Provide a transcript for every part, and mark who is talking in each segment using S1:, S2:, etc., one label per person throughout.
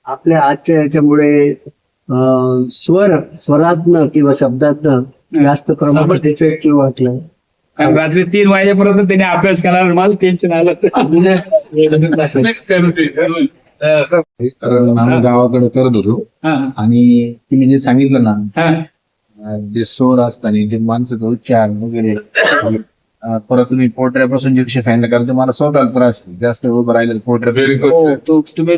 S1: आपल्या आजच्या याच्यामुळे स्वरातनं किंवा शब्दातनं जास्त प्रमाणात इफेक्टिव्ह वाटलं.
S2: कारण रात्री 3 वाजेपर्यंत त्याने अभ्यास केला, मला टेन्शन आलं.
S3: कारण आम्ही गावाकडे करत होतो आणि तुम्ही जे सांगितलं ना जे स्वर असताना जे माणसाचा उच्चार वगैरे परत तुम्ही पोटऱ्यापासून जे विषय सांगितलं कारण मला स्वतःला त्रास जास्त उभं राहिलं पोटऱ्या
S2: तुम्ही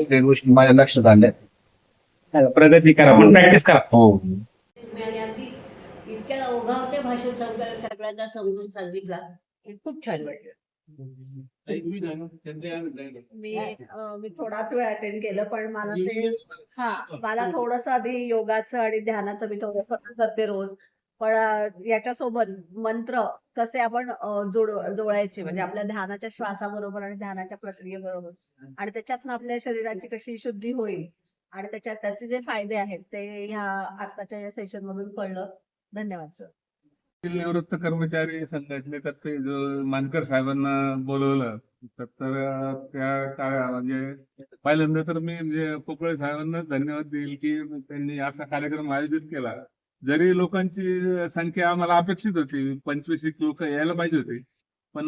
S3: त्या गोष्टी माझ्या लक्षात आल्या.
S2: प्रगती करा पण प्रॅक्टिस करा.
S3: हो
S4: इतक्या ओघावत्या भाषेत सगळ्यांना समजून सांगितला खूप छान वाटलं.
S5: मी थोडाच वेळ अटेंड केलं पण मला ते मला थोडस आधी योगाचं आणि ध्यानाचं मी थोडंसं करते रोज. पण याच्यासोबत मंत्र कसे आपण जोडायचे म्हणजे आपल्या ध्यानाच्या श्वासाबरोबर आणि ध्यानाच्या प्रक्रियेबरोबर आणि त्याच्यातनं आपल्या शरीराची कशी शुद्धी होईल आणि त्याचे जे फायदे आहेत ते ह्या आताच्या या सेशन मधून कळलं. धन्यवाद सर.
S6: निवृत्त कर्मचारी संघटनेतर्फे जो मानकर साहेबांना बोलवलं तर त्या काळात म्हणजे पहिल्यांदा तर मी म्हणजे पोकळे साहेबांनाच धन्यवाद देईल की त्यांनी असा कार्यक्रम आयोजित केला. जरी लोकांची संख्या आम्हाला अपेक्षित होती 25 लोक यायला पाहिजे होते पण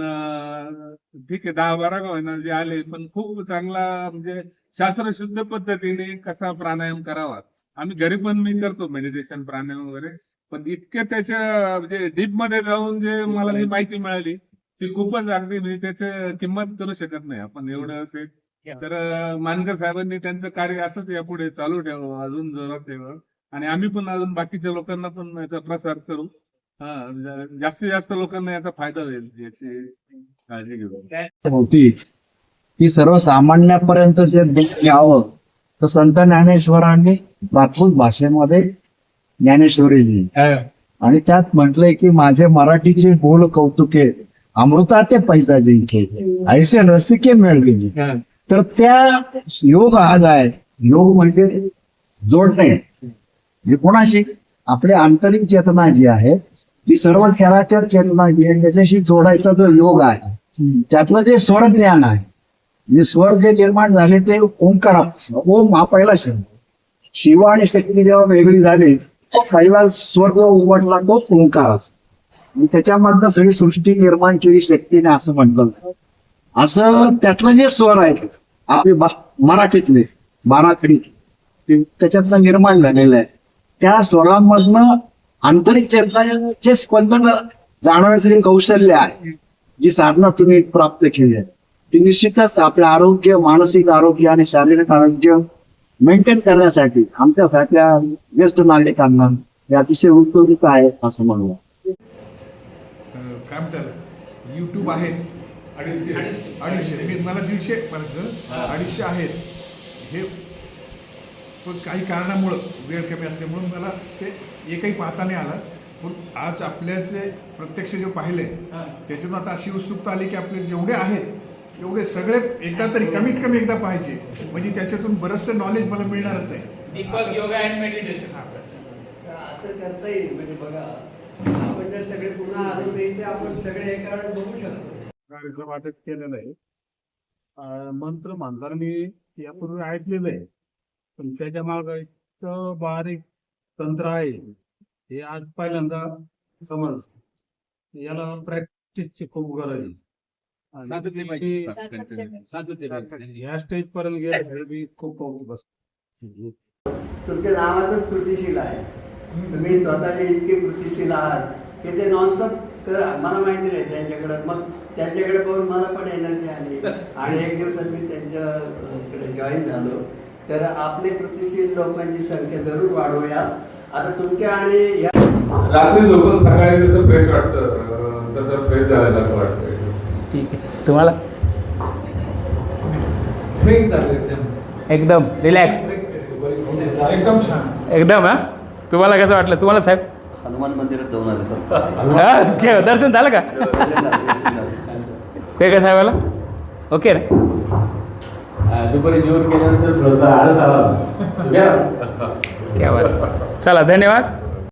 S6: ठीक आहे 10-12 का होईना जे आले पण खूप चांगला म्हणजे शास्त्रशुद्ध पद्धतीने कसा प्राणायाम करावा. आम्ही घरी पण मी करतो मेडिटेशन प्राणायाम वगैरे पण इतके त्याच्या म्हणजे डीप मध्ये जाऊन जे मला ही माहिती मिळाली ती खूपच अगदी म्हणजे त्याची किंमत करू शकत नाही आपण एवढं ते. तर मानकर साहेबांनी त्यांचं कार्य असंच यापुढे चालू ठेवावं अजून जोरात ठेवावं आणि आम्ही पण अजून बाकीच्या लोकांना पण याचा प्रसार करू. जास्तीत जास्त लोकांना याचा फायदा होईल याची काळजी घेऊ.
S1: होती की सर्वसामान्यापर्यंत जे यावं तर संत ज्ञानेश्वरांनी प्राकृत भाषेमध्ये ज्ञानेश्वरी लिहिली आणि त्यात म्हटलंय की माझे मराठीचे बोल कौतुके अमृता ते पैसा जिंके ऐसे रसिके मिळविले. तर त्या योग आज आहे. योग म्हणजे जोडणे म्हणजे कोणाशी आपली आंतरिक चेतना जी आहे ती सर्व खेळाच्या चेतना जी आहे त्याच्याशी जोडायचा जो योग आहे त्यातलं जे स्वर ज्ञान आहे म्हणजे स्वर जे निर्माण झाले ते ओंकार. ओम हा पहिला शब्द. शिव आणि शक्ती जेव्हा वेगळी झाली पहिला स्वर जो उमटला तो ओंकाराचा. त्याच्यामधनं सगळी सृष्टी निर्माण केली शक्तीने असं म्हटलं. असं त्यातलं जे स्वर आहेत आपले मराठीतले 12 खडी त्याच्यातनं निर्माण झालेलं आहे. त्या स्वरांमधनं आंतरिक चेतनाचे स्पंदन जाणवण्याचं जे कौशल्य आहे जी साधना तुम्ही प्राप्त केली आहे ती निश्चितच आपलं आरोग्य मानसिक आरोग्य आणि शारीरिक आरोग्य मेंटेन करण्यासाठी आमच्यासारख्या ज्येष्ठ नागरिकांना हे अतिशय उपयोगित आहे असं म्हणूया.
S7: काय म्हणतात YouTube आहे 250 मी मला 150 आहेत हे पण काही कारणामुळं वेळ कमी असल्यामुळं मला ते एकही पाहता नाही आलं. पण आज आपल्याचे प्रत्यक्ष जे पाहिले त्याच्यातून आता अशी उत्सुकता आली की आपले जेवढे आहेत एवढे सगळे एकदा तरी कमीत कमी एकदा पाहिजे म्हणजे त्याच्यातून बरंचसं नॉलेज मला मिळणारच आहे.
S2: दीपक योगा अँड मेडिटेशन
S8: असं करता येईल म्हणजे बघा आपण जर सगळे पुन्हा आलो नाही ते आपण सगळे एका वेळेस बघू शकतो.
S6: कार्यक्रम वाटप केलेला आहे. मंत्र म्हणताना मी यापूर्वी ऐकलेलं आहे पण त्याच्या मागे इतकं बारीक तंत्र आहे हे आज पहिल्यांदा समज. याला प्रॅक्टिसची खूप गरज आहे. ह्या स्टेज पर्यंत गेले खूप बसतो.
S8: तुमच्या नावातच कृतिशील आहे. तुम्ही स्वतःचे इतके कृतिशील आहात की ते नॉनस्टॉप मला माहिती नाही त्यांच्याकडे मग त्यांच्याकडे पाहून मला पण एनर्जी आली आणि एक दिवसात मी त्यांच्याकडे जॉईन झालो. तर आपले कृतिशील लोकांची संख्या जरूर वाढवूया. आता तुमच्या आणि
S6: रात्री झोपून सकाळी जसं फ्रेश वाटतं तसं फ्रेश झाल्यासारखं वाटतं.
S2: ठीक आहे. तुम्हाला
S7: फ्रेश झालं
S2: एकदम रिलॅक्स
S7: एकदम छान
S2: एकदम. तुम्हाला कसं वाटलं तुम्हाला साहेब?
S8: हनुमान मंदिरात जाऊन आले सर.
S2: दर्शन झालं का काय काय साहेबाला? ओके ना.
S3: दुपारी जेवण केल्यानंतर थोडंसं आळस आला.
S2: चला धन्यवाद.